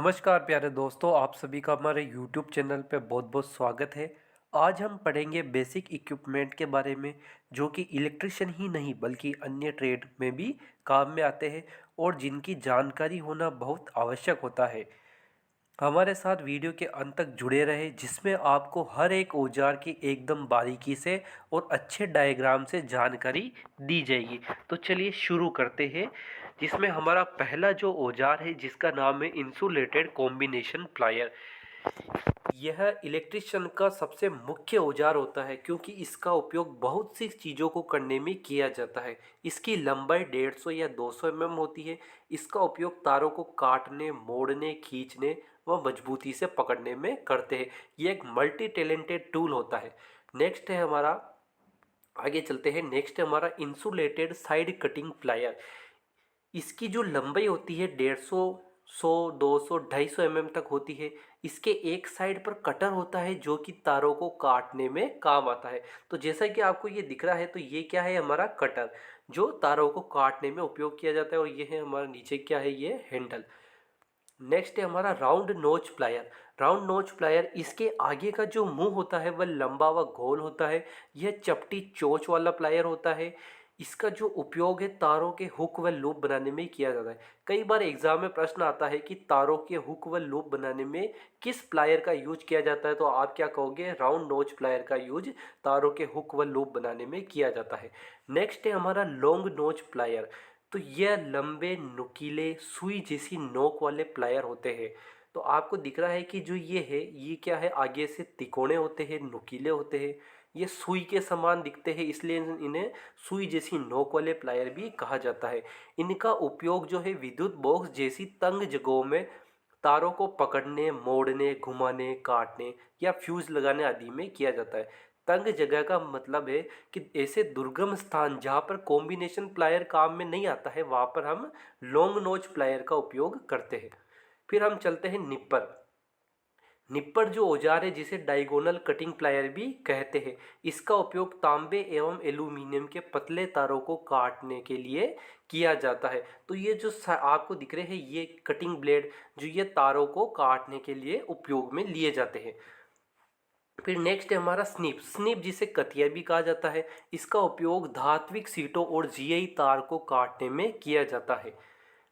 नमस्कार प्यारे दोस्तों, आप सभी का हमारे YouTube चैनल पे बहुत बहुत स्वागत है। आज हम पढ़ेंगे बेसिक इक्विपमेंट के बारे में, जो कि इलेक्ट्रिशियन ही नहीं बल्कि अन्य ट्रेड में भी काम में आते हैं और जिनकी जानकारी होना बहुत आवश्यक होता है। हमारे साथ वीडियो के अंत तक जुड़े रहे, जिसमें आपको हर एक औजार की एकदम बारीकी से और अच्छे डायग्राम से जानकारी दी जाएगी। तो चलिए शुरू करते हैं, जिसमें हमारा पहला जो औजार है जिसका नाम है इंसुलेटेड कॉम्बिनेशन प्लायर। यह इलेक्ट्रिशियन का सबसे मुख्य औजार होता है, क्योंकि इसका उपयोग बहुत सी चीज़ों को करने में किया जाता है। इसकी लंबाई 150 या 200 mm होती है। इसका उपयोग तारों को काटने, मोड़ने, खींचने व मजबूती से पकड़ने में करते हैं। यह एक मल्टी टैलेंटेड टूल होता है। नेक्स्ट है हमारा, आगे चलते हैं। नेक्स्ट है हमारा इंसुलेटेड साइड कटिंग प्लायर। इसकी जो लंबाई होती है 150, 100, 200, 250 mm तक होती है। इसके एक साइड पर कटर होता है जो कि तारों को काटने में काम आता है। तो जैसा कि आपको ये दिख रहा है, तो ये क्या है, हमारा कटर जो तारों को काटने में उपयोग किया जाता है। और ये है हमारा नीचे क्या है, ये हैंडल। नेक्स्ट है हमारा राउंड नोच प्लायर। राउंड नोच प्लायर, इसके आगे का जो मुंह होता है वह लंबा व गोल होता है। यह चपटी चोंच वाला प्लायर होता है। इसका जो उपयोग है तारों के हुक व लूप बनाने में किया जाता है। कई बार एग्जाम में प्रश्न आता है कि तारों के हुक व लूप बनाने में किस प्लायर का यूज किया जाता है, तो आप क्या कहोगे, राउंड नोच प्लायर का यूज तारों के हुक व लूप बनाने में किया जाता है। नेक्स्ट है हमारा लॉन्ग नोच प्लायर। तो यह लंबे नुकीले सुई जैसी नोक वाले प्लायर होते हैं। तो आपको दिख रहा है कि जो ये है, ये क्या है, आगे से तिकोने होते हैं, नुकीले होते हैं, ये सुई के समान दिखते हैं, इसलिए इन्हें सुई जैसी नोक वाले प्लायर भी कहा जाता है। इनका उपयोग जो है विद्युत बॉक्स जैसी तंग जगहों में तारों को पकड़ने, मोड़ने, घुमाने, काटने या फ्यूज लगाने आदि में किया जाता है। तंग जगह का मतलब है कि ऐसे दुर्गम स्थान जहाँ पर कॉम्बिनेशन प्लायर काम में नहीं आता है, वहाँ पर हम लॉन्ग नोच प्लायर का उपयोग करते हैं। फिर हम चलते हैं निप्पर। निप्पर जो औजार है जिसे डायगोनल कटिंग प्लायर भी कहते हैं। इसका उपयोग तांबे एवं एल्यूमिनियम के पतले तारों को काटने के लिए किया जाता है। तो ये जो आपको दिख रहे हैं, ये कटिंग ब्लेड जो ये तारों को काटने के लिए उपयोग में लिए जाते हैं। फिर नेक्स्ट है हमारा स्निप। स्निप जिसे कतिया भी कहा जाता है, इसका उपयोग धात्विक सीटों और जीआई तार को काटने में किया जाता है।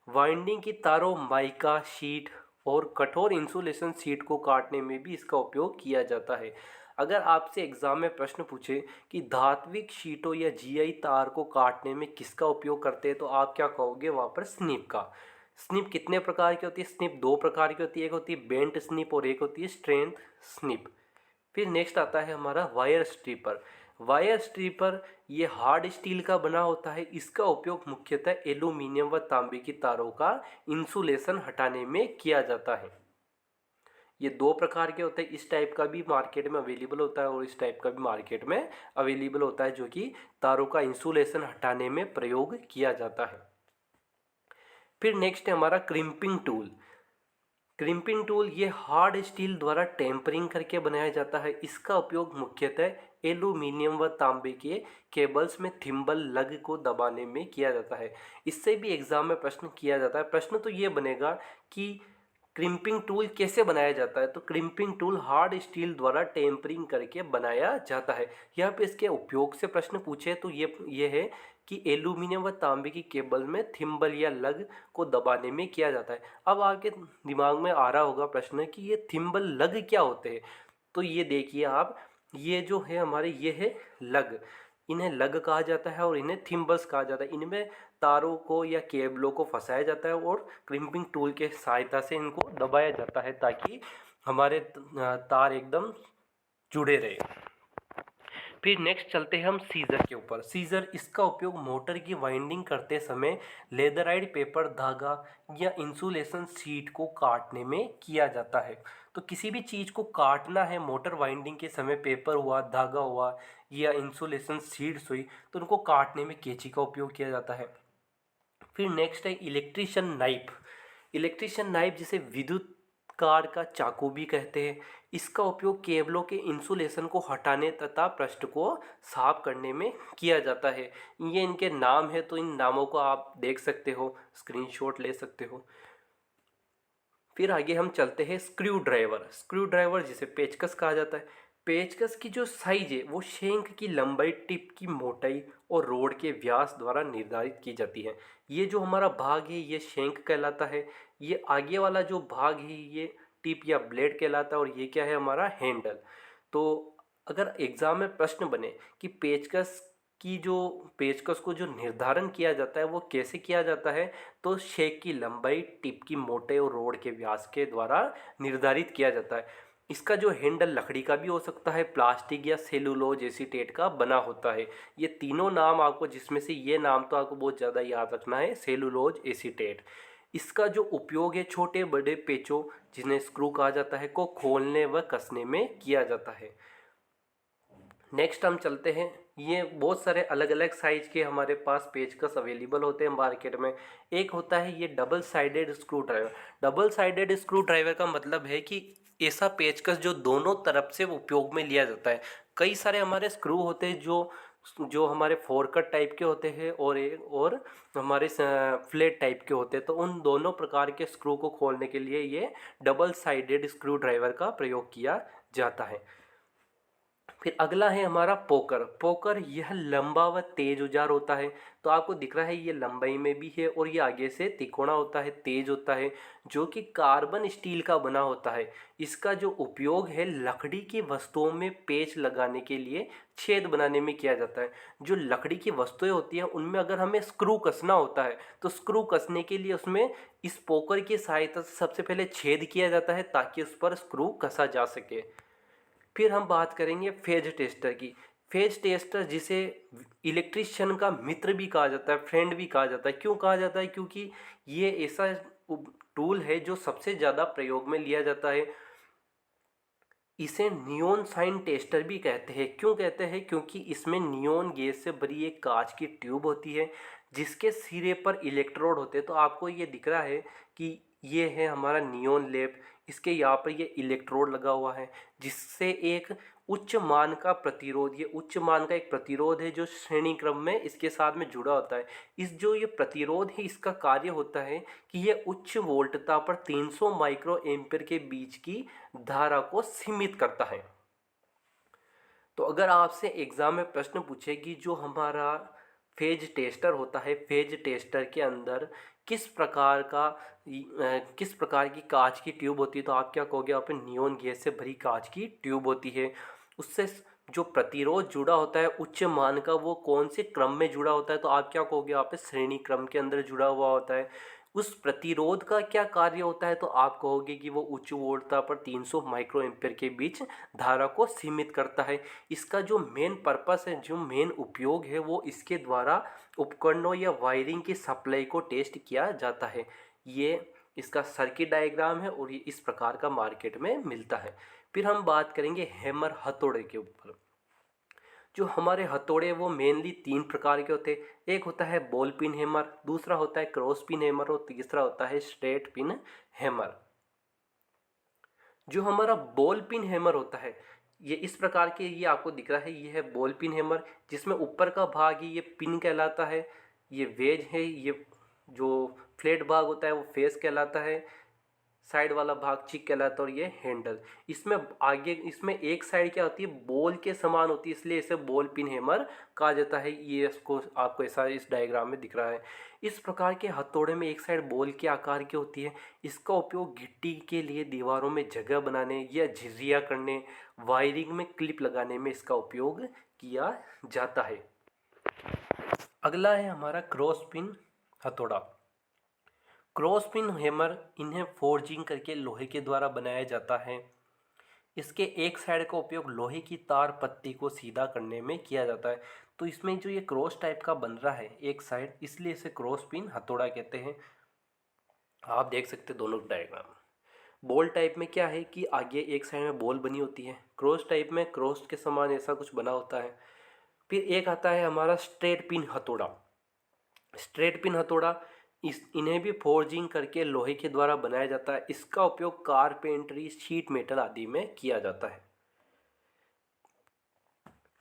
वाइंडिंग की तारों, माइका शीट और कठोर इंसुलेशन शीट को काटने में भी इसका उपयोग किया जाता है। अगर आपसे एग्जाम में प्रश्न पूछे कि धात्विक शीटों या जीआई तार को काटने में किसका उपयोग करते हैं, तो आप क्या कहोगे, वहाँ पर स्निप का। स्निप कितने प्रकार की होती है, स्निप दो प्रकार की होती है, एक होती है बेंट स्निप और एक होती है स्ट्रेंथ स्निप। फिर नेक्स्ट आता है हमारा वायर स्ट्रीपर। वायर स्ट्रीपर ये हार्ड स्टील का बना होता है। इसका उपयोग मुख्यतः एल्यूमिनियम व तांबे की तारों का इंसुलेशन हटाने में किया जाता है। ये दो प्रकार के होते हैं, इस टाइप का भी मार्केट में अवेलेबल होता है और इस टाइप का भी मार्केट में अवेलेबल होता है, जो कि तारों का इंसुलेशन हटाने में प्रयोग किया जाता है। फिर नेक्स्ट है हमारा क्रिम्पिंग टूल। क्रिम्पिंग टूल ये हार्ड स्टील द्वारा टेम्परिंग करके बनाया जाता है। इसका उपयोग मुख्यतः एल्यूमिनियम व तांबे के केबल्स में थिम्बल लग को दबाने में किया जाता है। इससे भी एग्जाम में प्रश्न किया जाता है। प्रश्न तो ये बनेगा कि क्रिम्पिंग टूल कैसे बनाया जाता है, तो क्रिम्पिंग टूल हार्ड स्टील द्वारा टेम्परिंग करके बनाया जाता है। यहाँ पे इसके उपयोग से प्रश्न पूछे तो ये है कि एल्यूमिनियम व तांबे की केबल में थिम्बल या लग को दबाने में किया जाता है। अब आपके दिमाग में आ रहा होगा प्रश्न कि ये थिम्बल लग क्या होते हैं, तो ये देखिए आप, ये जो है हमारे, ये है लग। इन्हें लग कहा जाता है और इन्हें थिम्बल्स कहा जाता है। इनमें तारों को या केबलों को फंसाया जाता है और क्रिम्पिंग टूल के सहायता से इनको दबाया जाता है, ताकि हमारे तार एकदम जुड़े रहे। फिर नेक्स्ट चलते हैं हम सीजर के ऊपर। सीजर, इसका उपयोग मोटर की वाइंडिंग करते समय लेदराइड पेपर, धागा या इंसुलेशन शीट को काटने में किया जाता है। तो किसी भी चीज़ को काटना है मोटर वाइंडिंग के समय, पेपर हुआ, धागा हुआ या इंसुलेशन शीट्स हुई, तो उनको काटने में कैंची का उपयोग किया जाता है। फिर नेक्स्ट है इलेक्ट्रिशियन नाइफ। इलेक्ट्रिशियन नाइफ जिसे विद्युत कार का चाकू भी कहते हैं। इसका उपयोग केबलों के इंसुलेशन को हटाने तथा पृष्ठ को साफ करने में किया जाता है। ये इनके नाम है, तो इन नामों को आप देख सकते हो, स्क्रीनशॉट ले सकते हो। फिर आगे हम चलते हैं स्क्रू ड्राइवर। स्क्रू ड्राइवर जिसे पेचकस कहा जाता है। पेचकस की जो साइज है वो शेंक की लंबाई, टिप की मोटाई और रोड के व्यास द्वारा निर्धारित की जाती है। ये जो हमारा भाग है ये शेंक कहलाता है। ये आगे वाला जो भाग है ये टिप या ब्लेड कहलाता है, और ये क्या है हमारा हैंडल। तो अगर एग्जाम में प्रश्न बने कि पेचकस को जो निर्धारण किया जाता है वो कैसे किया जाता है, तो शेक की लंबाई, टिप की मोटाई और रोड के व्यास के द्वारा निर्धारित किया जाता है। इसका जो हैंडल लकड़ी का भी हो सकता है, प्लास्टिक या सेलुलोज एसीटेट का बना होता है। ये तीनों नाम आपको, जिसमें से ये नाम तो आपको बहुत ज़्यादा याद रखना है, सेलुलोज एसीटेट। इसका जो उपयोग है छोटे बड़े पेचों, जिन्हें स्क्रू कहा जाता है, को खोलने व कसने में किया जाता है। नेक्स्ट हम चलते हैं, ये बहुत सारे अलग अलग साइज के हमारे पास पेचकस अवेलेबल होते हैं मार्केट में। एक होता है ये double sided screw driver. Double sided screw driver का मतलब है कि ऐसा पेचकस जो दोनों तरफ से उपयोग में लिया जाता है। कई सारे हमारे स्क्रू होते हैं जो जो हमारे फोर कट टाइप के होते हैं और हमारे फ्लैट टाइप के होते हैं। तो उन दोनों प्रकार के स्क्रू को खोलने के लिए ये डबल साइडेड स्क्रू ड्राइवर का प्रयोग किया जाता है। फिर अगला है हमारा पोकर। पोकर यह लंबा व तेज औजार होता है। तो आपको दिख रहा है ये लंबाई में भी है और ये आगे से तिकोना होता है, तेज होता है, जो कि कार्बन स्टील का बना होता है। इसका जो उपयोग है लकड़ी की वस्तुओं में पेच लगाने के लिए, छेद बनाने में किया जाता है। जो लकड़ी की वस्तुएं होती हैं उनमें अगर हमें स्क्रू कसना होता है तो स्क्रू कसने के लिए उसमें इस पोकर की सहायता से सबसे पहले छेद किया जाता है ताकि उस पर स्क्रू कसा जा सके। फिर हम बात करेंगे फेज टेस्टर की। फेज टेस्टर जिसे इलेक्ट्रिशियन का मित्र भी कहा जाता है, फ्रेंड भी कहा जाता है। क्यों कहा जाता है? क्योंकि ये ऐसा टूल है जो सबसे ज़्यादा प्रयोग में लिया जाता है। इसे नियोन साइन टेस्टर भी कहते हैं। क्यों कहते हैं? क्योंकि इसमें नियोन गैस से भरी एक कांच की ट्यूब होती है जिसके सिरे पर इलेक्ट्रोड होते हैं। तो आपको ये दिख रहा है कि ये है हमारा नियोन लैंप। इसके यहाँ पर ये इलेक्ट्रोड लगा हुआ है जिससे एक उच्च मान का प्रतिरोध, ये उच्च मान का एक प्रतिरोध है जो श्रेणी क्रम में इसके साथ में जुड़ा होता है। इस जो ये प्रतिरोध है इसका कार्य होता है कि ये उच्च वोल्टता पर 300 माइक्रो एम्पियर के बीच की धारा को सीमित करता है। तो अगर आपसे एग्जाम में प्रश्न पूछे कि जो हमारा फेज टेस्टर होता है, फेज टेस्टर के अंदर किस प्रकार की कांच की ट्यूब होती है, तो आप क्या कहोगे? आप नियोन गैस से भरी कांच की ट्यूब होती है। उससे जो प्रतिरोध जुड़ा होता है उच्च मान का, वो कौन से क्रम में जुड़ा होता है? तो आप क्या कहोगे? आप श्रेणी क्रम के अंदर जुड़ा हुआ होता है। उस प्रतिरोध का क्या कार्य होता है? तो आप कहोगे कि वो उच्च वोल्टता पर 300 माइक्रो एम्पियर के बीच धारा को सीमित करता है। इसका जो मेन पर्पस है, जो मेन उपयोग है, वो इसके द्वारा उपकरणों या वायरिंग की सप्लाई को टेस्ट किया जाता है। ये इसका सर्किट डायग्राम है और ये इस प्रकार का मार्केट में मिलता है। फिर हम बात करेंगे हैमर, हथौड़े के ऊपर। जो हमारे हथौड़े वो मेनली 3 प्रकार के होते हैं। एक होता है बॉल पिन हैमर, दूसरा होता है क्रॉस पिन हैमर और तीसरा होता है स्ट्रेट पिन हैमर। जो हमारा बॉल पिन हैमर होता है ये इस प्रकार के, ये आपको दिख रहा है, ये है बॉल पिन हैमर, जिसमें ऊपर का भाग ही ये पिन कहलाता है, ये वेज है, ये जो फ्लैट भाग होता है वो फेस कहलाता है, साइड वाला भाग चिक कहलाता है, और ये हैंडल। इसमें आगे इसमें एक साइड क्या होती है, बॉल के समान होती है, इसलिए इसे बॉल पिन हैमर कहा जाता है। ये इसको आपको ऐसा इस डायग्राम में दिख रहा है। इस प्रकार के हथौड़े में एक साइड बॉल के आकार की होती है। इसका उपयोग गिट्टी के लिए दीवारों में जगह बनाने या झिर्रियाँ करने, वायरिंग में क्लिप लगाने में इसका उपयोग किया जाता है। अगला है हमारा क्रॉस पिन हथौड़ा। क्रॉस पिन हैमर, इन्हें फोर्जिंग करके लोहे के द्वारा बनाया जाता है। इसके एक साइड का उपयोग लोहे की तार पत्ती को सीधा करने में किया जाता है। तो इसमें जो ये क्रॉस टाइप का बन रहा है एक साइड, इसलिए इसे क्रॉस पिन हथौड़ा कहते हैं। आप देख सकते हैं दोनों डायग्राम। बॉल टाइप में क्या है कि आगे एक साइड में बॉल बनी होती है, क्रॉस टाइप में क्रॉस के समान ऐसा कुछ बना होता है। फिर एक आता है हमारा स्ट्रेट पिन हथौड़ा। स्ट्रेट पिन हथौड़ा, इन्हें भी फोर्जिंग करके लोहे के द्वारा बनाया जाता है। इसका उपयोग कारपेंटरी, शीट मेटल आदि में किया जाता है।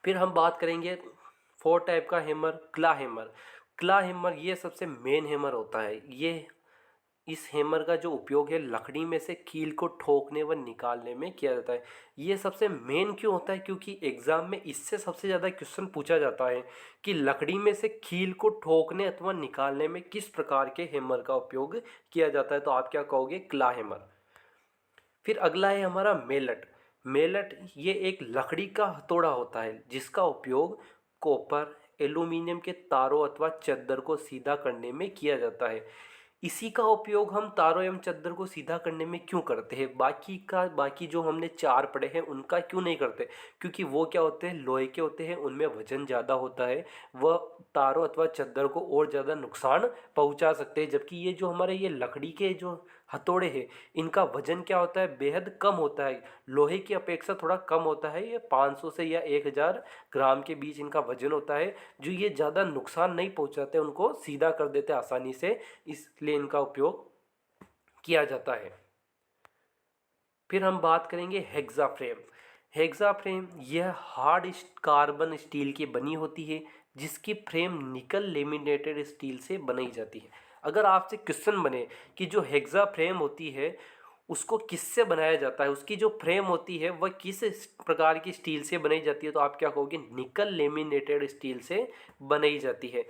फिर हम बात करेंगे 4 टाइप का हैमर, क्ला हैमर। क्ला हैमर ये सबसे मेन हैमर होता है। ये इस हैमर का जो उपयोग है लकड़ी में से कील को ठोकने व निकालने में किया जाता है। ये सबसे मेन क्यों होता है, क्योंकि एग्जाम में इससे सबसे ज़्यादा क्वेश्चन पूछा जाता है कि लकड़ी में से कील को ठोकने अथवा निकालने में किस प्रकार के हैमर का उपयोग किया जाता है। तो आप क्या कहोगे, क्ला हैमर। फिर अगला है हमारा मेलट। मेलट ये एक लकड़ी का हथौड़ा होता है जिसका उपयोग कॉपर, एल्यूमीनियम के तारों अथवा चद्दर को सीधा करने में किया जाता है। इसी का उपयोग हम तारों एवं चद्दर को सीधा करने में क्यों करते हैं, बाकी जो हमने चार पढ़े हैं उनका क्यों नहीं करते, क्योंकि वो क्या होते हैं, लोहे के होते हैं, उनमें वजन ज़्यादा होता है, वह तारों अथवा चद्दर को और ज़्यादा नुकसान पहुंचा सकते हैं। जबकि ये जो हमारे ये लकड़ी के जो हथौड़े हैं इनका वजन क्या होता है, बेहद कम होता है, लोहे की अपेक्षा थोड़ा कम होता है। ये 500 से या 1000 ग्राम के बीच इनका वजन होता है, जो ये ज़्यादा नुकसान नहीं पहुंचाते, उनको सीधा कर देते आसानी से, इसलिए इनका उपयोग किया जाता है। फिर हम बात करेंगे हेक्सा फ्रेम। हेक्सा फ्रेम यह हार्ड कार्बन स्टील की बनी होती है जिसकी फ्रेम निकल लेमिनेटेड स्टील से बनाई जाती है। अगर आपसे क्वेश्चन बने कि जो हेक्सा फ्रेम होती है उसको किससे बनाया जाता है, उसकी जो फ्रेम होती है वह किस प्रकार की स्टील से बनाई जाती है, तो आप क्या कहोगे, निकल लेमिनेटेड स्टील से बनाई जाती है।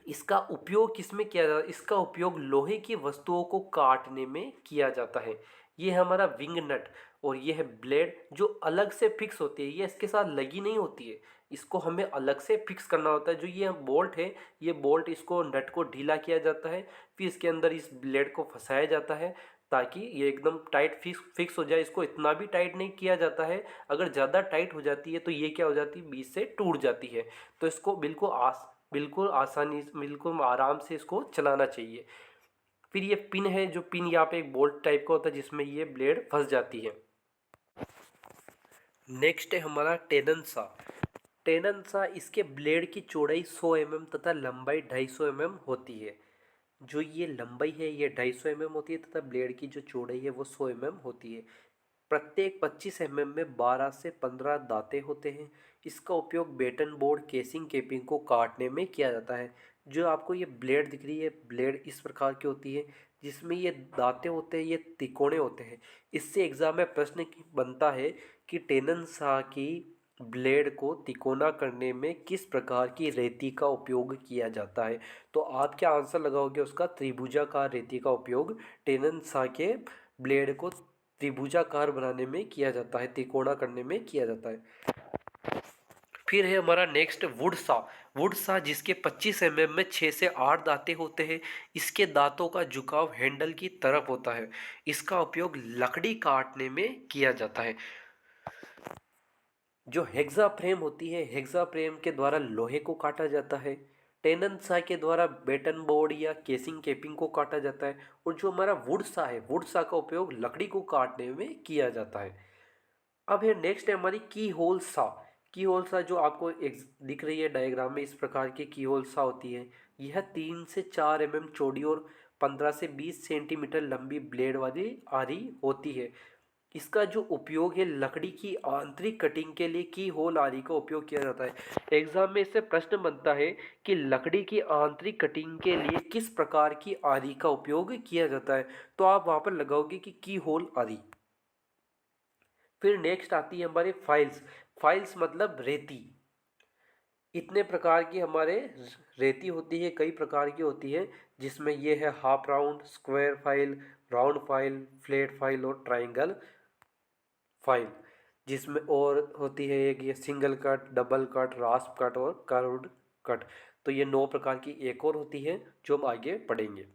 इसका उपयोग किसमें किया जाता है, इसका उपयोग लोहे की वस्तुओं को काटने में किया जाता है। ये है हमारा विंग नट, और ये है ब्लेड जो अलग से फिक्स होती है, ये इसके साथ लगी नहीं होती है, इसको हमें अलग से फिक्स करना होता है। जो ये बोल्ट है, ये बोल्ट इसको नट को ढीला किया जाता है, फिर इसके अंदर इस ब्लेड को फंसाया जाता है ताकि ये एकदम टाइट फिक्स हो जाए। इसको इतना भी टाइट नहीं किया जाता है, अगर ज़्यादा टाइट हो जाती है तो ये क्या हो जाती है, बीच से टूट जाती है। तो इसको बिल्कुल आसानी से, बिल्कुल आराम से इसको चलाना चाहिए। फिर ये पिन है, जो पिन यहाँ पे एक बोल्ट टाइप का होता है जिसमें ये ब्लेड फंस जाती है। नेक्स्ट है हमारा टेनन सा। टेनन सा, इसके ब्लेड की चौड़ाई 100 mm तथा लंबाई 250 mm होती है। जो ये लंबाई है ये 250 mm होती है तथा ब्लेड की जो चौड़ाई है वो 100 mm होती है। प्रत्येक 25 mm में 12 से 15 दांते होते हैं। इसका उपयोग बेटन बोर्ड केसिंग केपिंग को काटने में किया जाता है। जो आपको ये ब्लेड दिख रही है, ब्लेड इस प्रकार की होती है जिसमें ये दांते होते हैं, ये तिकोने होते हैं। इससे एग्जाम में प्रश्न बनता है कि टेनन सा की ब्लेड को तिकोना करने में किस प्रकार की रेती का उपयोग किया जाता है। तो आप क्या आंसर लगाओगे, उसका त्रिभुजाकार रेती का उपयोग टेनन सा के ब्लेड को त्रिभुजाकार बनाने में किया जाता है, तिकोना करने में किया जाता है। फिर है हमारा नेक्स्ट वुड सा। वुड सा जिसके 25 mm में 6 से 8 दांते होते हैं। इसके दांतों का झुकाव हैंडल की तरफ होता है। इसका उपयोग लकड़ी काटने में किया जाता है। जो हेक्सा फ्रेम होती है, हेक्सा फ्रेम के द्वारा लोहे को काटा जाता है। टेनन सा के द्वारा बेटन बोर्ड या केसिंग केपिंग को काटा जाता है। और जो हमारा वुड सा है, वुड सा का उपयोग लकड़ी को काटने में किया जाता है। अब है नेक्स्ट है हमारी की होल सा। की होल सा जो आपको एक दिख रही है डायग्राम में, इस प्रकार की होल सा होती है। यह 3 से 4 mm चौड़ी और 15 से 20 सेंटीमीटर लंबी ब्लेड वाली आरी होती है। इसका जो उपयोग है लकड़ी की आंतरिक कटिंग के लिए की होल आरी का उपयोग किया जाता है। एग्जाम में इससे प्रश्न बनता है कि लकड़ी की आंतरिक कटिंग के लिए किस प्रकार की आरी का उपयोग किया जाता है। तो आप वहां पर लगाओगे कि की होल आरी। फिर नेक्स्ट आती है हमारे फाइल्स। फाइल्स मतलब रेती। इतने प्रकार की हमारे रेती होती है, कई प्रकार की होती है, जिसमें ये है half round, square file, round file, flat file और ट्राइंगल फाइल। जिसमें और होती है एक ये single cut, double cut, रास्प cut और कर्व्ड कट। तो ये 9 प्रकार की एक और होती है जो हम आगे पढ़ेंगे।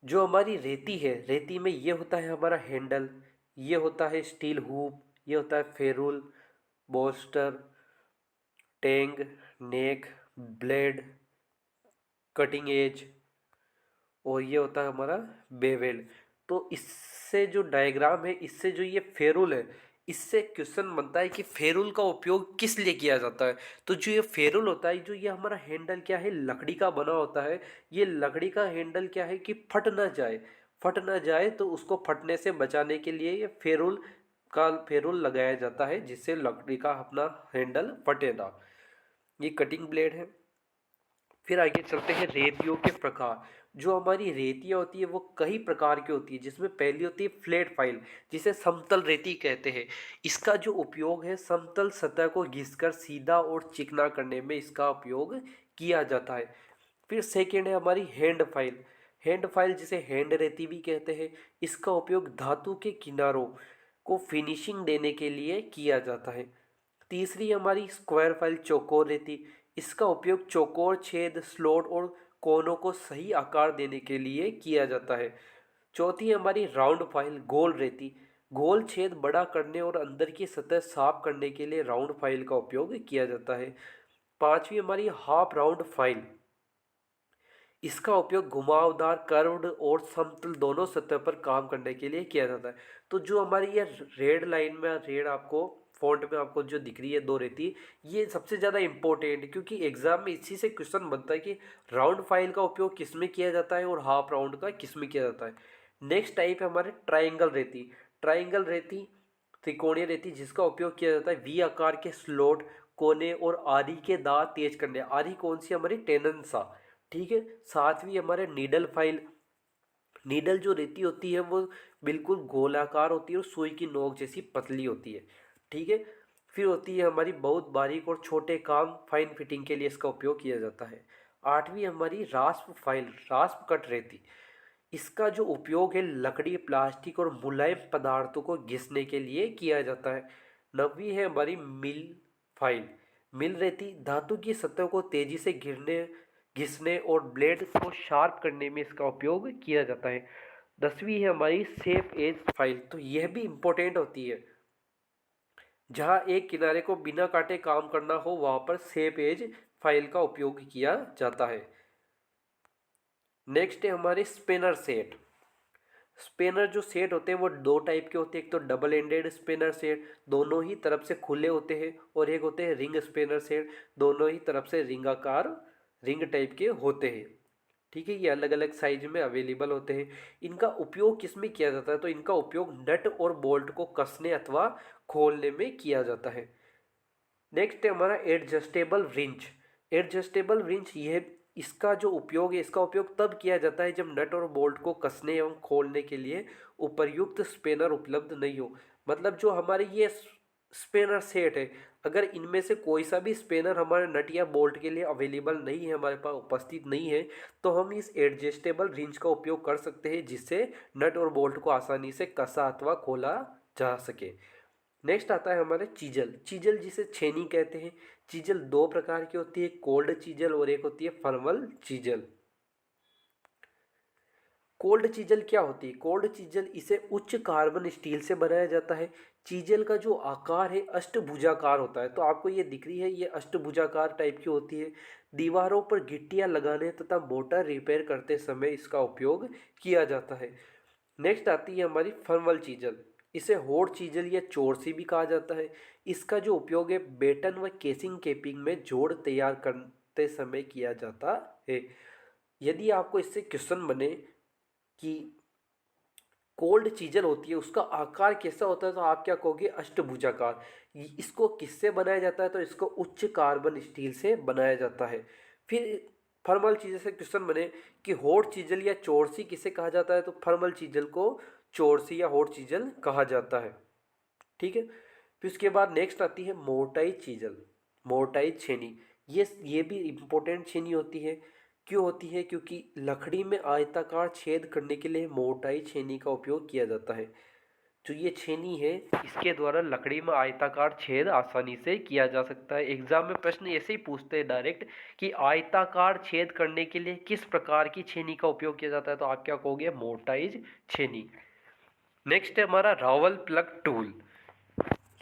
जो हमारी रेती है, रेती में ये होता है हमारा हैंडल, ये होता है स्टील हुप, ये होता है फेरुल, बोस्टर, टेंग, नेक, ब्लेड, कटिंग एज, और ये होता है हमारा बेवेल। तो इससे जो डायग्राम है, इससे जो ये फेरुल है, इससे क्वेश्चन बनता है कि फेरुल का उपयोग किस लिए किया जाता है। तो जो ये फेरुल होता है, जो ये हमारा हैंडल क्या है, लकड़ी का बना होता है। ये लकड़ी का हैंडल क्या है कि फट ना जाए, तो उसको फटने से बचाने के लिए ये फेरुल लगाया जाता है जिससे लकड़ी का अपना हैंडल फटे ना। ये कटिंग ब्लेड है। फिर आगे चलते हैं रेतियों के प्रकार। जो हमारी रेतियाँ होती है वो कई प्रकार की होती है, जिसमें पहली होती है फ्लैट फाइल, जिसे समतल रेती कहते हैं। इसका जो उपयोग है समतल सतह को घिसकर सीधा और चिकना करने में इसका उपयोग किया जाता है। फिर सेकेंड है हमारी हैंड फाइल। हैंड फाइल जिसे हैंड रेती भी कहते हैं, इसका उपयोग धातु के किनारों को फिनिशिंग देने के लिए किया जाता है। तीसरी हमारी स्क्वायर फाइल चौकोर रेती। इसका उपयोग चौकोर छेद स्लॉट और कोनों को सही आकार देने के लिए किया जाता है। चौथी हमारी राउंड फाइल गोल रेती। गोल छेद बड़ा करने और अंदर की सतह साफ करने के लिए राउंड फाइल का उपयोग किया जाता है। पांचवी हमारी हाफ राउंड फाइल। इसका उपयोग घुमावदार कर्व्ड और समतल दोनों सतह पर काम करने के लिए किया जाता है। तो जो हमारी ये रेड लाइन में रेड आपको फॉन्ट में आपको जो दिख रही है दो रेती, ये सबसे ज़्यादा इंपॉर्टेंट है, क्योंकि एग्जाम में इसी से क्वेश्चन बनता है कि राउंड फाइल का उपयोग किस में किया जाता है और हाफ राउंड का किस में किया जाता है। नेक्स्ट टाइप है हमारे ट्राइंगल रेती। ट्राइंगल रेती त्रिकोणीय रेती, जिसका उपयोग किया जाता है वी आकार के स्लॉट, कोने और आरी के दांत तेज करने। आरी कौन सी हमारी टेनन सा, ठीक है। सातवीं हमारे नीडल फाइल। नीडल जो रेती होती है वो बिल्कुल गोलाकार होती है और सुई की नोक जैसी पतली होती है, ठीक है। फिर होती है हमारी बहुत बारीक और छोटे काम फाइन फिटिंग के लिए इसका उपयोग किया जाता है। आठवीं हमारी रास्प फाइल, रास्प कट रेती। इसका जो उपयोग है लकड़ी प्लास्टिक और मुलायम पदार्थों को घिसने के लिए किया जाता है। नवीं है हमारी मिल फाइल। मिल रेती धातु की सतह को तेजी से गिरने घिसने और ब्लेड को शार्प करने में इसका उपयोग किया जाता है। दसवीं है हमारी सेफ एज फाइल। तो यह भी इंपॉर्टेंट होती है, जहां एक किनारे को बिना काटे काम करना हो वहां पर सेफ एज फाइल का उपयोग किया जाता है। नेक्स्ट है हमारे स्पिनर सेट। स्पिनर जो सेट होते हैं वो दो टाइप के होते हैं, एक तो डबल एंडेड स्पिनर सेट, दोनों ही तरफ से खुले होते हैं, और एक होते हैं रिंग स्पिनर सेट, दोनों ही तरफ से रिंग आकार रिंग टाइप के होते हैं, ठीक है। ये अलग अलग साइज में अवेलेबल होते हैं। इनका उपयोग किस में किया जाता है, तो इनका उपयोग नट और बोल्ट को कसने अथवा खोलने में किया जाता है। नेक्स्ट है हमारा एडजस्टेबल रिंच। एडजस्टेबल रिंच यह इसका जो उपयोग है, इसका उपयोग तब किया जाता है जब नट और बोल्ट को कसने एवं खोलने के लिए उपर्युक्त स्पेनर उपलब्ध नहीं हो। मतलब जो हमारे ये स्पेनर सेट है, अगर इनमें से कोई सा भी स्पेनर हमारे नट या बोल्ट के लिए अवेलेबल नहीं है, हमारे पास उपस्थित नहीं है, तो हम इस एडजस्टेबल रिंच का उपयोग कर सकते हैं, जिससे नट और बोल्ट को आसानी से कसा अथवा खोला जा सके। नेक्स्ट आता है हमारे चीजल। चीजल जिसे छेनी कहते हैं। चीजल दो प्रकार की होती है, कोल्ड चीजल और एक होती है फर्मल चीजल। कोल्ड चीजल क्या होती है? कोल्ड चीजल इसे उच्च कार्बन स्टील से बनाया जाता है। चीजल का जो आकार है अष्टभुजाकार होता है, तो आपको ये दिख रही है, ये अष्टभुजाकार टाइप की होती है। दीवारों पर गिट्टियां लगाने तथा मोटर रिपेयर करते समय इसका उपयोग किया जाता है। नेक्स्ट आती है हमारी फर्मल चीजल। इसे होड़ चीजल या चोरसी भी कहा जाता है। इसका जो उपयोग है बेटन व केसिंग केपिंग में जोड़ तैयार करते समय किया जाता है। यदि आपको इससे क्वेश्चन बने कि कोल्ड चीजल होती है उसका आकार कैसा होता है, तो आप क्या कहोगे? अष्टभुजाकार। इसको किससे बनाया जाता है, तो इसको उच्च कार्बन स्टील से बनाया जाता है। फिर थर्मल चीजल से क्वेश्चन बने कि हॉट चीजल या चोरसी किसे कहा जाता है, तो थर्मल चीजल को चोरसी या हॉट चीजल कहा जाता है, ठीक है। फिर उसके बाद नेक्स्ट आती है मोटाई चीजल, मोटाई छेनी। ये भी इम्पोर्टेंट छेनी होती है। क्यों होती है? क्योंकि लकड़ी में आयताकार छेद करने के लिए मोटाई छेनी का उपयोग किया जाता है। जो ये छेनी है इसके द्वारा लकड़ी में आयताकार छेद आसानी से किया जा सकता है। एग्जाम में प्रश्न ऐसे ही पूछते हैं डायरेक्ट कि आयताकार छेद करने के लिए किस प्रकार की छेनी का उपयोग किया जाता है, तो आप क्या कहोगे? मोटाइज छेनी। नेक्स्ट है हमारा Rawal plug tool.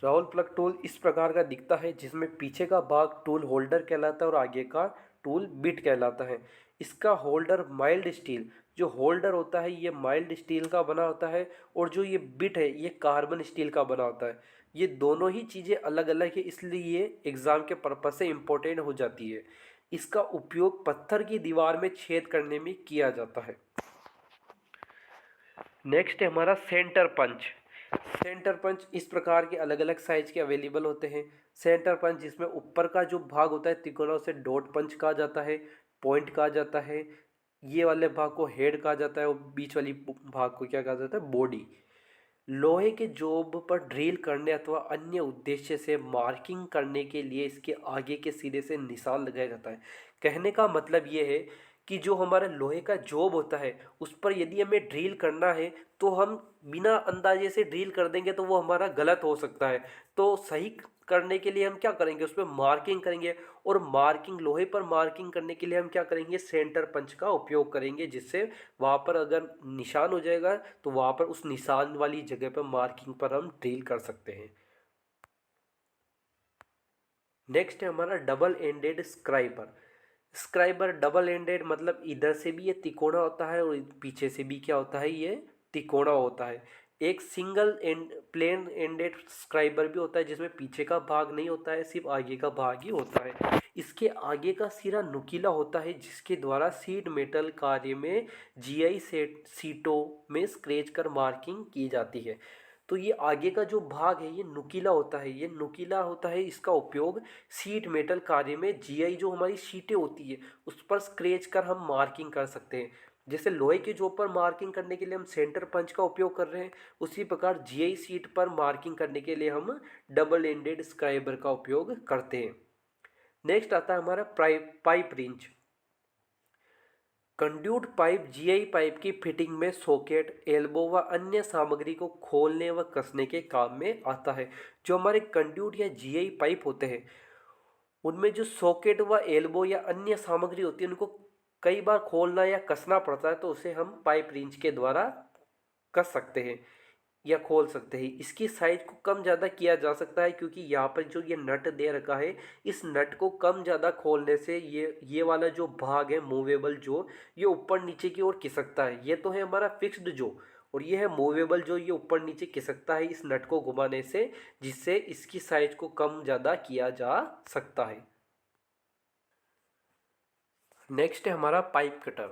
Raul plug tool इस प्रकार का दिखता है, जिसमें पीछे का भाग टूल होल्डर कहलाता है और आगे का टूल बिट कहलाता है। इसका होल्डर माइल्ड स्टील, जो होल्डर होता है ये माइल्ड स्टील का बना होता है, और जो ये बिट है ये कार्बन स्टील का बना होता है। ये दोनों ही चीज़ें अलग अलग है, इसलिए ये एग्ज़ाम के पर्पज से इम्पोर्टेंट हो जाती है। इसका उपयोग पत्थर की दीवार में छेद करने में किया जाता है। नेक्स्ट है हमारा सेंटर पंच। सेंटर पंच इस प्रकार के अलग अलग साइज के अवेलेबल होते हैं। सेंटर पंच जिसमें ऊपर का जो भाग होता है त्रिकोणों से डॉट पंच कहा जाता है, पॉइंट कहा जाता है, ये वाले भाग को हेड कहा जाता है और बीच वाली भाग को क्या कहा जाता है, बॉडी। लोहे के जॉब पर ड्रिल करने अथवा अन्य उद्देश्य से मार्किंग करने के लिए इसके आगे के सिरे से निशान लगाया जाता है। कहने का मतलब ये है कि जो हमारा लोहे का जॉब होता है उस पर यदि हमें ड्रिल करना है तो हम बिना अंदाजे से ड्रिल कर देंगे तो वो हमारा गलत हो सकता है। तो सही करने के लिए हम क्या करेंगे, उस पर मार्किंग करेंगे। और मार्किंग, लोहे पर मार्किंग करने के लिए हम क्या करेंगे, सेंटर पंच का उपयोग करेंगे, जिससे वहाँ पर अगर निशान हो जाएगा तो वहाँ पर उस निशान वाली जगह पर मार्किंग पर हम ड्रिल कर सकते हैं। नेक्स्ट है हमारा double ended scriber. Scriber double ended मतलब इधर से भी ये तिकोना होता है और पीछे से भी क्या होता है, ये तिकोना होता है। एक single and plain ended scriber भी होता है जिसमें पीछे का भाग नहीं होता है, सिर्फ आगे का भाग ही होता है। इसके आगे का सिरा नुकीला होता है जिसके द्वारा सीट मेटल कार्य में जीआई सेट सीटों में स्क्रैच कर मार्किंग की जाती है। तो ये आगे का जो भाग है ये नुकीला होता है, ये नुकीला होता है। इसका उपयोग सीट मेटल कार्य में जीआई जो हमारी शीटें होती है उस पर स्क्रैच कर हम मार्किंग कर सकते हैं। जैसे लोहे के जॉब पर मार्किंग करने के लिए हम सेंटर पंच का उपयोग कर रहे हैं, उसी प्रकार जीआई सीट पर मार्किंग करने के लिए हम डबल एंडेड स्क्राइबर का उपयोग करते हैं। नेक्स्ट आता है हमारा pipe wrench. Conduit pipe GI pipe की फिटिंग में सॉकेट, एल्बो व अन्य सामग्री को खोलने व कसने के काम में आता है। जो हमारे कंड्यूट या जीआई पाइप होते हैं उनमें जो सॉकेट व एल्बो या अन्य सामग्री होती है उनको कई बार खोलना या कसना पड़ता है, तो उसे हम पाइप रिंच के द्वारा कस सकते हैं या खोल सकते हैं। इसकी साइज को कम ज़्यादा किया जा सकता है क्योंकि यहाँ पर जो ये नट दे रखा है इस नट को कम ज़्यादा खोलने से ये वाला जो भाग है मूवेबल जो, ये ऊपर नीचे की ओर खिसकता है। ये तो है हमारा फिक्स्ड जो, और ये है मूवेबल जो, ये ऊपर नीचे खिसकता है इस नट को घुमाने से, जिससे इसकी साइज को कम ज़्यादा किया जा सकता है। नेक्स्ट है हमारा पाइप कटर।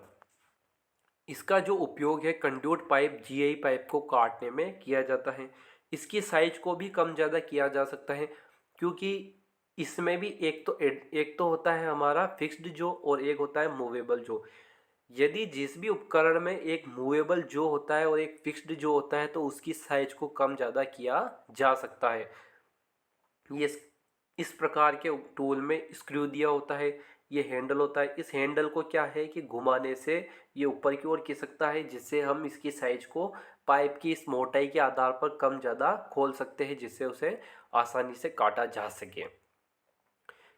इसका जो उपयोग है कंड्यूट पाइप जीआई पाइप को काटने में किया जाता है। इसकी साइज को भी कम ज़्यादा किया जा सकता है क्योंकि इसमें भी एक तो होता है हमारा फिक्स्ड जो और एक होता है मूवेबल जो। यदि जिस भी उपकरण में एक मूवेबल जो होता है और एक फिक्स्ड जो होता है तो उसकी साइज को कम ज़्यादा किया जा सकता है। ये इस प्रकार के टूल में स्क्रू दिया होता है, ये हैंडल होता है। इस हैंडल को क्या है कि घुमाने से ये ऊपर की ओर खिसकता है जिससे हम इसकी साइज को पाइप की इस मोटाई के आधार पर कम ज़्यादा खोल सकते हैं, जिससे उसे आसानी से काटा जा सके।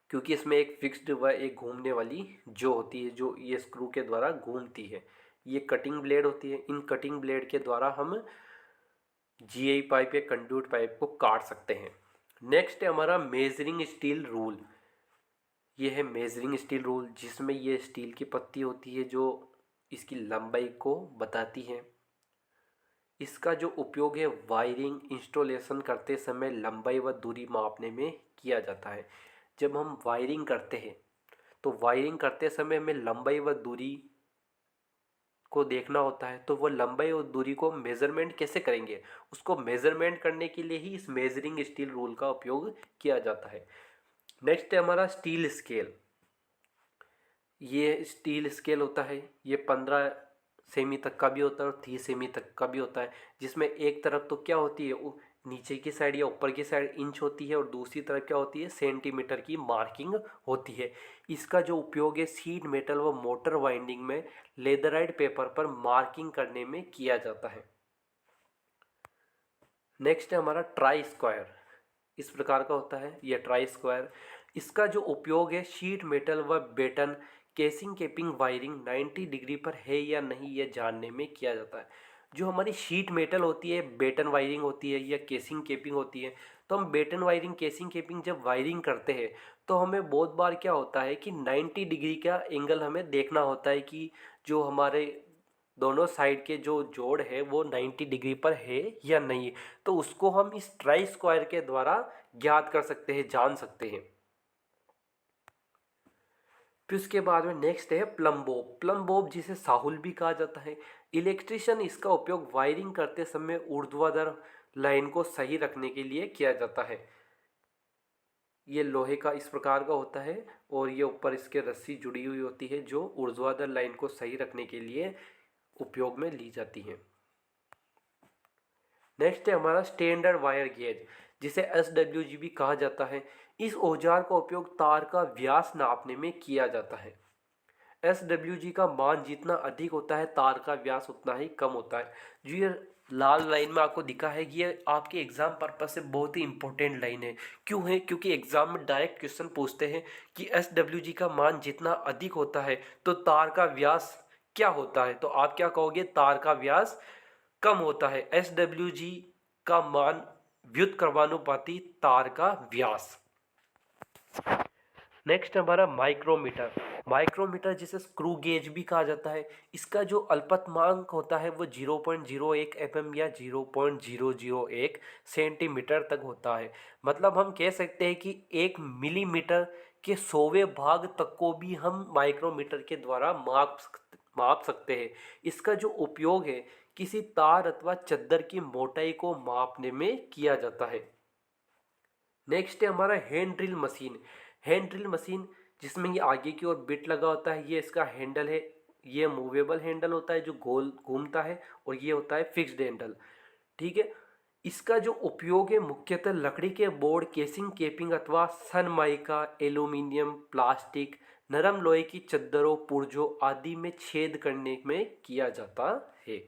क्योंकि इसमें एक फिक्स्ड व एक घूमने वाली जो होती है जो ये स्क्रू के द्वारा घूमती है। ये कटिंग ब्लेड होती है, इन कटिंग ब्लेड के द्वारा हम जीआई पाइप या कंड्यूट पाइप को काट सकते हैं। नेक्स्ट है हमारा मेजरिंग स्टील रूल। ये है मेजरिंग स्टील रूल जिसमें ये स्टील की पत्ती होती है जो इसकी लंबाई को बताती है। इसका जो उपयोग है वायरिंग इंस्टॉलेशन करते समय लंबाई व दूरी मापने में किया जाता है। जब हम वायरिंग करते हैं तो वायरिंग करते समय हमें लंबाई व दूरी को देखना होता है, तो वो लंबाई और दूरी को मेज़रमेंट कैसे करेंगे, उसको मेज़रमेंट करने के लिए ही इस मेजरिंग स्टील रूल का उपयोग किया जाता है। नेक्स्ट है हमारा स्टील स्केल। ये स्टील स्केल होता है, ये 15 सेमी तक का भी होता है और 30 सेमी तक का भी होता है, जिसमें एक तरफ तो क्या होती है नीचे की साइड या ऊपर की साइड इंच होती है और दूसरी तरफ क्या होती है सेंटीमीटर की मार्किंग होती है। इसका जो उपयोग है सीट मेटल व मोटर वाइंडिंग में लेदराइट पेपर पर मार्किंग करने में किया जाता है। नेक्स्ट है हमारा ट्राई स्क्वायर। इस प्रकार का होता है यह ट्राई स्क्वायर। इसका जो उपयोग है शीट मेटल व बेटन केसिंग केपिंग वायरिंग 90 डिग्री पर है या नहीं यह जानने में किया जाता है। जो हमारी शीट मेटल होती है, बेटन वायरिंग होती है या केसिंग केपिंग होती है, तो हम बेटन वायरिंग केसिंग केपिंग जब वायरिंग करते हैं तो हमें बहुत बार क्या होता है कि 90 डिग्री का एंगल हमें देखना होता है कि जो हमारे दोनों साइड के जो जोड़ है वो 90 डिग्री पर है या नहीं। तो उसको हम इस ट्राई स्क्वायर के द्वारा ज्ञात कर सकते हैं, जान सकते हैं। फिर उसके बाद में नेक्स्ट है प्लम बोब। प्लम बोब जिसे साहुल भी कहा जाता है। इलेक्ट्रिशियन इसका उपयोग वायरिंग करते समय ऊर्ध्वाधर लाइन को सही रखने के लिए किया जाता है। ये लोहे का इस प्रकार का होता है और ये ऊपर इसके रस्सी जुड़ी हुई होती है जो ऊर्ध्वाधर लाइन को सही रखने के लिए उपयोग में ली जाती है। नेक्स्ट है हमारा स्टैंडर्ड वायर गेज, जिसे SWG भी कहा जाता है। इस औजार का उपयोग तार का व्यास नापने में किया जाता है। SWG का मान जितना अधिक होता है तार का व्यास उतना ही कम होता है। जो ये लाल लाइन में आपको दिखा है ये आपके एग्जाम पर्पज से बहुत ही इंपॉर्टेंट लाइन है। क्यों है? क्योंकि एग्जाम में डायरेक्ट क्वेश्चन पूछते हैं कि SWG का मान जितना अधिक होता है तो तार का व्यास क्या होता है, तो आप क्या कहोगे? तार का व्यास कम होता है। SWG का मान व्युत्क्रमानुपाती तार का व्यास। नेक्स्ट हमारा माइक्रोमीटर। माइक्रोमीटर जिसे स्क्रू गेज भी कहा जाता है, इसका जो अल्पतमांक होता है वो 0.01 mm या 0.001 सेंटीमीटर तक होता है। मतलब हम कह सकते हैं कि 1 मिलीमीटर के 100वें भाग तक को भी हम माइक्रोमीटर के द्वारा माप सकते हैं। इसका जो उपयोग है किसी तार अथवा चद्दर की मोटाई को मापने में किया जाता है। नेक्स्ट है हमारा hand drill machine. Hand drill machine जिसमें ये आगे की ओर बिट लगा होता है, ये इसका हैंडल है। ये मूवेबल हैंडल होता है जो गोल घूमता है और ये होता है फिक्स्ड हैंडल। ठीक है। इसका जो उपयोग है मुख्यतः लकड़ी के बोर्ड, केसिंग, केपिंग अथवा सनमाइका, एल्यूमिनियम, प्लास्टिक, नरम लोहे की चद्दरों, पुर्जों आदि में छेद करने में किया जाता है।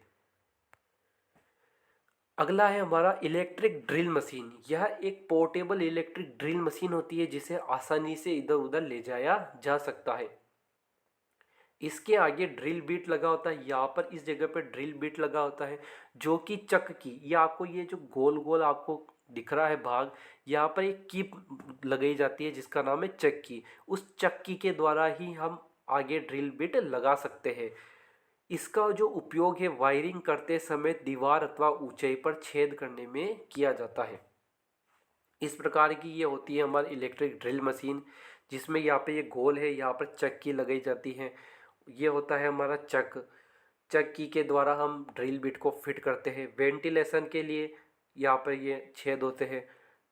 अगला है हमारा इलेक्ट्रिक ड्रिल मशीन। यह एक पोर्टेबल इलेक्ट्रिक ड्रिल मशीन होती है जिसे आसानी से इधर उधर ले जाया जा सकता है। इसके आगे ड्रिल बीट लगा होता है, यहाँ पर इस जगह पर ड्रिल बीट लगा होता है जो कि चक की, ये आपको ये जो गोल गोल आपको दिख रहा है भाग, यहाँ पर एक कीप लगाई जाती है जिसका नाम है चक्की। उस चक्की के द्वारा ही हम आगे ड्रिल बीट लगा सकते हैं। इसका जो उपयोग है वायरिंग करते समय दीवार अथवा ऊंचाई पर छेद करने में किया जाता है। इस प्रकार की ये होती है हमारी इलेक्ट्रिक ड्रिल मशीन, जिसमें यहाँ पे ये गोल है, यहाँ पर चक्की लगाई जाती है। ये होता है हमारा चक्की के द्वारा हम ड्रिल बिट को फिट करते हैं। वेंटिलेशन के लिए यहाँ पर ये छेद होते हैं।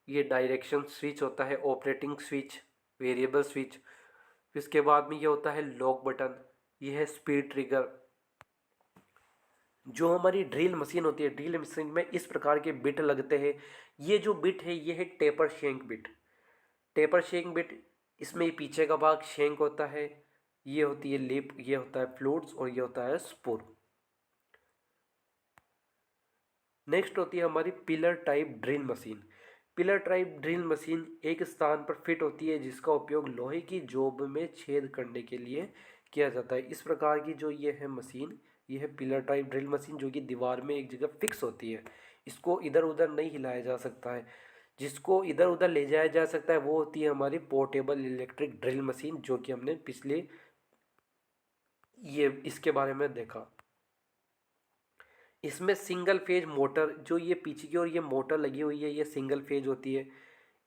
ये डायरेक्शन स्विच होता है, ऑपरेटिंग स्विच, वेरिएबल स्विच। इसके बाद में ये होता है लॉक बटन, ये है स्पीड ट्रिगर। जो हमारी ड्रिल मशीन होती है, ड्रिल मशीन में इस प्रकार के बिट लगते हैं। ये जो बिट है ये है taper shank bit. Taper shank bit, इसमें पीछे का भाग शेंक होता है, ये होती है लिप, ये होता है फ्लूट्स और ये होता है स्पूर। नेक्स्ट होती है हमारी pillar type drill machine. Pillar type drill machine एक स्थान पर फिट होती है जिसका उपयोग लोहे की जोब में छेद करने के लिए किया जाता है। इस प्रकार की जो ये है मशीन, ये है पिलर टाइप ड्रिल मशीन जो कि दीवार में एक जगह फिक्स होती है। इसको इधर उधर नहीं हिलाया जा सकता है। जिसको इधर उधर ले जाया जा सकता है वो होती है हमारी पोर्टेबल इलेक्ट्रिक ड्रिल मशीन, जो कि हमने पिछले ये इसके बारे में देखा। इसमें सिंगल फेज मोटर, जो ये पीछे की ओर ये मोटर लगी हुई है ये सिंगल फेज होती है।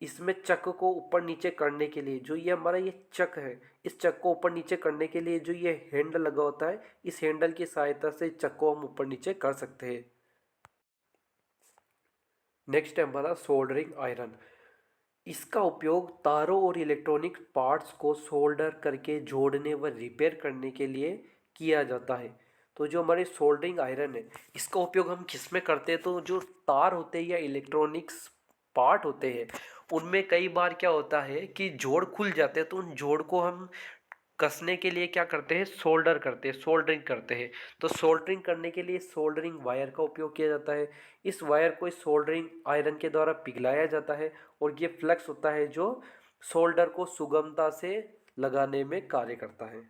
इसमें चक को ऊपर नीचे करने के लिए, जो ये हमारा ये चक है, इस चक को ऊपर नीचे करने के लिए जो ये हैंडल लगा होता है, इस हैंडल की सहायता से चक को हम ऊपर नीचे कर सकते हैं। नेक्स्ट है हमारा सोल्डरिंग आयरन। इसका उपयोग तारों और इलेक्ट्रॉनिक पार्ट्स को सोल्डर करके जोड़ने व रिपेयर करने के लिए किया जाता है। तो जो हमारी सोल्डरिंग आयरन है इसका उपयोग हम किस में करते हैं? तो जो तार होते हैं या इलेक्ट्रॉनिक्स पार्ट होते हैं उनमें कई बार क्या होता है कि जोड़ खुल जाते हैं, तो उन जोड़ को हम कसने के लिए क्या करते हैं? सोल्डर करते हैं, सोल्डरिंग करते हैं। तो सोल्डरिंग करने के लिए सोल्डरिंग वायर का उपयोग किया जाता है। इस वायर को इस सोल्डरिंग आयरन के द्वारा पिघलाया जाता है और ये फ्लक्स होता है जो सोल्डर को सुगमता से लगाने में कार्य करता है।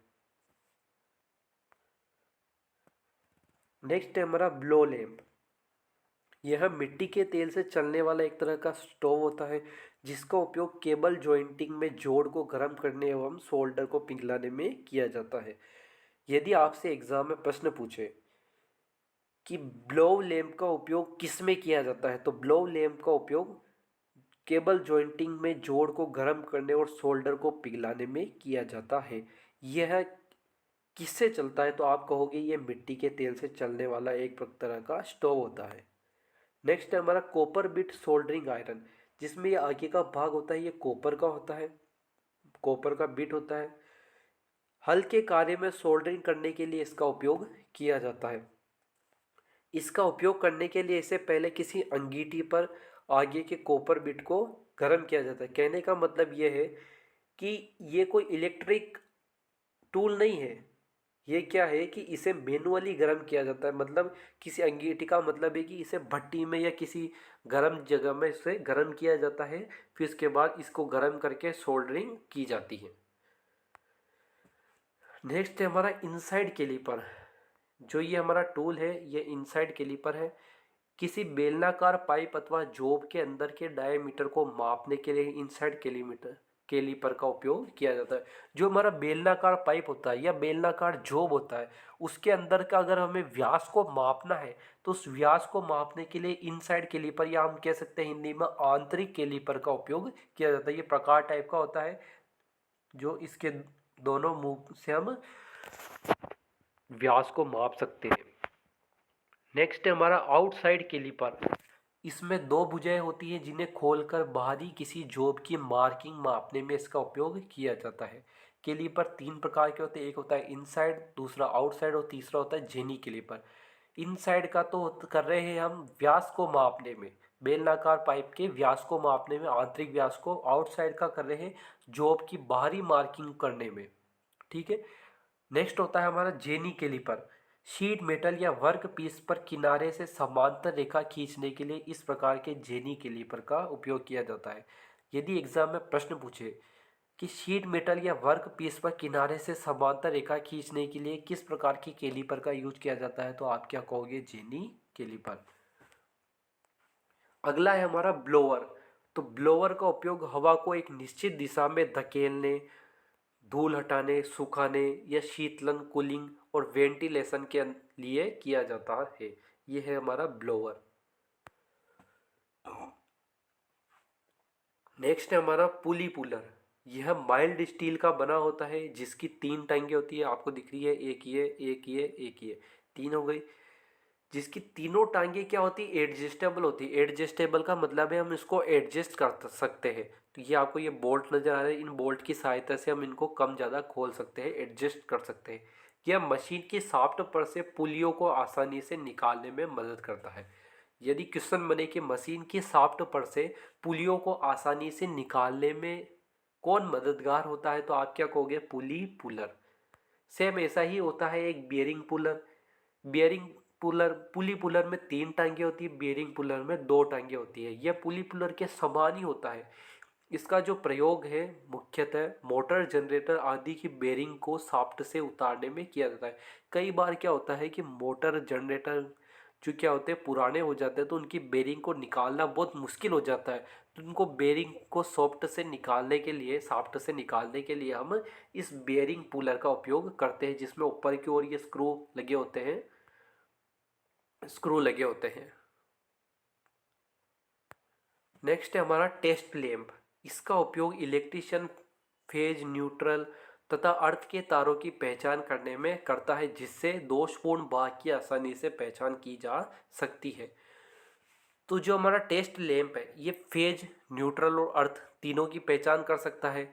नेक्स्ट है हमारा ब्लो लैंप। यह मिट्टी के तेल से चलने वाला एक तरह का स्टोव होता है जिसका उपयोग केबल जॉइंटिंग में जोड़ को गर्म करने एवं सोल्डर को पिघलाने में किया जाता है। यदि आपसे एग्जाम में प्रश्न पूछे कि ब्लो लैंप का उपयोग किस में किया जाता है, तो ब्लो लैंप का उपयोग केबल जॉइंटिंग में जोड़ को गर्म करने और सोल्डर को पिघलाने में किया जाता है। यह किससे चलता है? तो आप कहोगे ये मिट्टी के तेल से चलने वाला एक तरह का स्टोव होता है। नेक्स्ट है हमारा कॉपर बिट सोल्डरिंग आयरन। जिसमें ये आगे का भाग होता है ये कॉपर का होता है, कॉपर का बिट होता है। हल्के कार्य में सोल्डरिंग करने के लिए इसका उपयोग किया जाता है। इसका उपयोग करने के लिए इसे पहले किसी अंगीठी पर आगे के कॉपर बिट को गर्म किया जाता है। कहने का मतलब ये है कि ये कोई इलेक्ट्रिक टूल नहीं है, ये क्या है कि इसे मैनुअली गर्म किया जाता है। मतलब किसी अंगीठी का मतलब है कि इसे भट्टी में या किसी गर्म जगह में इसे गर्म किया जाता है, फिर इसके बाद इसको गर्म करके सोल्डरिंग की जाती है। नेक्स्ट है हमारा इनसाइड कैलीपर। जो ये हमारा टूल है ये इनसाइड कैलीपर है। किसी बेलनाकार पाइप अथवा जॉब के अंदर के डायमीटर को मापने के लिए इनसाइड कैलीपर का उपयोग किया जाता है। जो हमारा बेलनाकार पाइप होता है या बेलनाकार जॉब होता है उसके अंदर का अगर हमें व्यास को मापना है तो उस व्यास को मापने के लिए इनसाइड कैलीपर या हम कह सकते हैं हिंदी में आंतरिक कैलीपर का उपयोग किया जाता है। ये प्रकार टाइप का होता है जो इसके दोनों मुंह से हम व्यास को माप सकते हैं। नेक्स्ट है हमारा आउटसाइड कैलीपर। इसमें दो भुजाएं होती हैं जिन्हें खोलकर बाहरी किसी जॉब की मार्किंग मापने में इसका उपयोग किया जाता है। कैलीपर तीन प्रकार के होते हैं, एक होता है इनसाइड, दूसरा आउटसाइड और तीसरा होता है जेनी कैलीपर। इनसाइड का तो कर रहे हैं हम व्यास को मापने में, बेलनाकार पाइप के व्यास को मापने में, आंतरिक व्यास को। आउटसाइड का कर रहे हैं जॉब की बाहरी मार्किंग करने में। ठीक है। नेक्स्ट होता है हमारा जेनी कैलीपर। शीट मेटल या वर्क पीस पर किनारे से समांतर रेखा खींचने के लिए इस प्रकार के जेनी कैलीपर का उपयोग किया जाता है। यदि एग्जाम में प्रश्न पूछे कि शीट मेटल या वर्क पीस पर किनारे से समांतर रेखा खींचने के लिए किस प्रकार की कैलीपर का यूज किया जाता है तो आप क्या कहोगे? Jenny calliper. अगला है हमारा ब्लोअर। तो ब्लोअर का उपयोग हवा को एक निश्चित दिशा में धकेलने, धूल हटाने, सुखाने या शीतलन, कूलिंग और वेंटिलेशन के लिए किया जाता है। यह है हमारा ब्लोअर। नेक्स्ट है हमारा पुली पुलर। यह माइल्ड स्टील का बना होता है जिसकी तीन टांगे होती है, आपको दिख रही है, एक ये, एक ये, एक ये, तीन हो गई। जिसकी तीनों टांगे क्या होती है? एडजस्टेबल होती है। एडजस्टेबल का मतलब है हम इसको एडजस्ट कर सकते हैं। तो ये आपको ये बोल्ट नजर आ रहा है, इन बोल्ट की सहायता से हम इनको कम ज़्यादा खोल सकते हैं, एडजस्ट कर सकते हैं। यह मशीन की शाफ्ट पर से पुलियों को आसानी से निकालने में मदद करता है। यदि क्वेश्चन बने कि मशीन की शाफ्ट पर से पुलियों को आसानी से निकालने में कौन मददगार होता है तो आप क्या कहोगे? पुली पुलर। सेम ऐसा ही होता है एक बियरिंग पुलर। बियरिंग पुलर, पुली पुलर में तीन टांगे होती है, बियरिंग पुलर में दो टांगे होती है। यह पुली पुलर के समान ही होता है। इसका जो प्रयोग है मुख्यतः मोटर, जनरेटर आदि की बेरिंग को शाफ्ट से उतारने में किया जाता है। कई बार क्या होता है कि मोटर, जनरेटर जो क्या होते हैं पुराने हो जाते हैं तो उनकी बेरिंग को निकालना बहुत मुश्किल हो जाता है। तो उनको बेरिंग को सॉफ्ट से निकालने के लिए, शाफ्ट से निकालने के लिए हम इस बेरिंग पुलर का उपयोग करते हैं जिसमें ऊपर की ओर ये स्क्रू लगे होते हैं। नेक्स्ट है हमारा टेस्ट लैंप। इसका उपयोग इलेक्ट्रिशियन फेज, न्यूट्रल तथा अर्थ के तारों की पहचान करने में करता है जिससे दोषपूर्ण भाग की आसानी से पहचान की जा सकती है। तो जो हमारा टेस्ट लैंप है ये फेज, न्यूट्रल और अर्थ तीनों की पहचान कर सकता है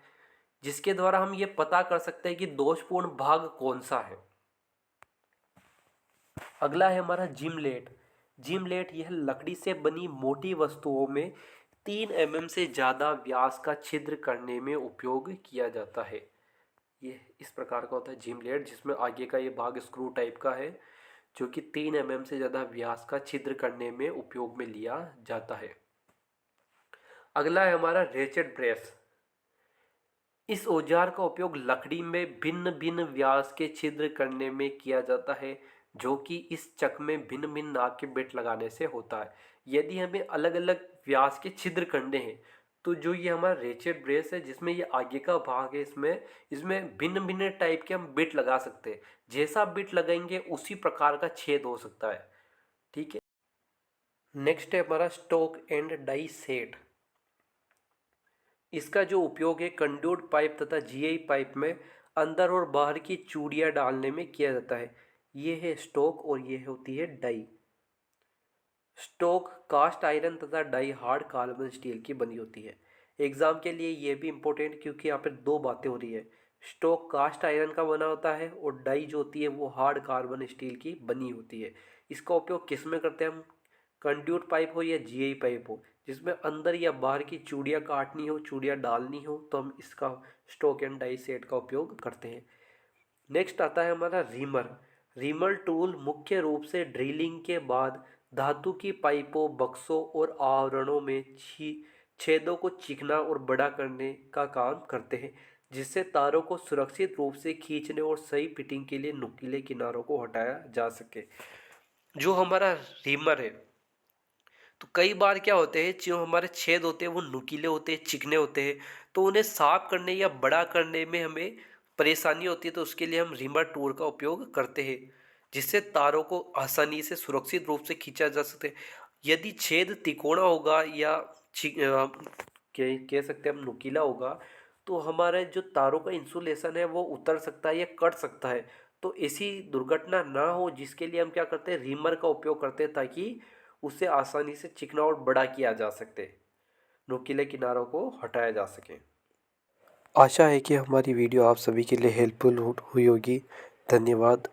जिसके द्वारा हम ये पता कर सकते हैं कि दोषपूर्ण भाग कौन सा है। अगला है हमारा जिमलेट। जिमलेट यह लकड़ी से बनी मोटी वस्तुओं में 3 mm से ज़्यादा व्यास का छिद्र करने में उपयोग किया जाता है। ये इस प्रकार का होता है जिमलेट, जिसमें आगे का ये भाग स्क्रू टाइप का है जो कि 3 mm से ज़्यादा व्यास का छिद्र करने में उपयोग में लिया जाता है। अगला है हमारा रेचेट ब्रेस। इस औजार का उपयोग लकड़ी में भिन्न भिन्न व्यास के छिद्र करने में किया जाता है जो कि इस चक में भिन्न भिन्न नाप के बिट लगाने से होता है। यदि हमें अलग अलग व्यास के छिद्र करने हैं तो जो ये हमारा रेचेट ब्रेस है जिसमें ये आगे का भाग है, इसमें इसमें भिन्न भिन्न टाइप के हम बिट लगा सकते हैं। जैसा बिट लगाएंगे उसी प्रकार का छेद हो सकता है। ठीक है। नेक्स्ट है हमारा स्टोक एंड डाई सेट। इसका जो उपयोग है कंड्यूट पाइप तथा जीआई पाइप में अंदर और बाहर की चूड़ियाँ डालने में किया जाता है। ये है स्टोक और ये होती है डाई। स्टोक कास्ट आयरन तथा डाई हार्ड कार्बन स्टील की बनी होती है। एग्जाम के लिए ये भी इम्पोर्टेंट, क्योंकि यहाँ पे दो बातें हो रही है। स्टोक कास्ट आयरन का बना होता है और डाई जो होती है वो हार्ड कार्बन स्टील की बनी होती है। इसका उपयोग किस में करते हैं हम? कंड्यूट पाइप हो या जीआई पाइप हो, जिसमें अंदर या बाहर की चूड़ियाँ काटनी हो, चूड़ियाँ डालनी हो, तो हम इसका स्टोक एंड डाई सेट का उपयोग करते हैं। नेक्स्ट आता है हमारा रीमर। रीमर टूल मुख्य रूप से ड्रिलिंग के बाद धातु की पाइपों, बक्सों और आवरणों में छेदों को चिकना और बड़ा करने का काम करते हैं, जिससे तारों को सुरक्षित रूप से खींचने और सही फिटिंग के लिए नुकीले किनारों को हटाया जा सके। जो हमारा रीमर है, तो कई बार क्या होते हैं, जो हमारे छेद होते हैं वो नुकीले होते हैं, चिकने होते हैं, तो उन्हें साफ करने या बड़ा करने में हमें परेशानी होती है। तो उसके लिए हम रिमर टूल का उपयोग करते हैं, जिससे तारों को आसानी से सुरक्षित रूप से खींचा जा सकते। यदि छेद तिकोना होगा या कह सकते हैं हम नुकीला होगा, तो हमारे जो तारों का इंसुलेशन है वो उतर सकता है या कट सकता है। तो ऐसी दुर्घटना ना हो, जिसके लिए हम क्या करते हैं, रीमर का उपयोग करते हैं, ताकि उसे आसानी से चिकना और बड़ा किया जा सकते, नुकीले किनारों को हटाया जा सके। आशा है कि हमारी वीडियो आप सभी के लिए हेल्पफुल हुई होगी। धन्यवाद।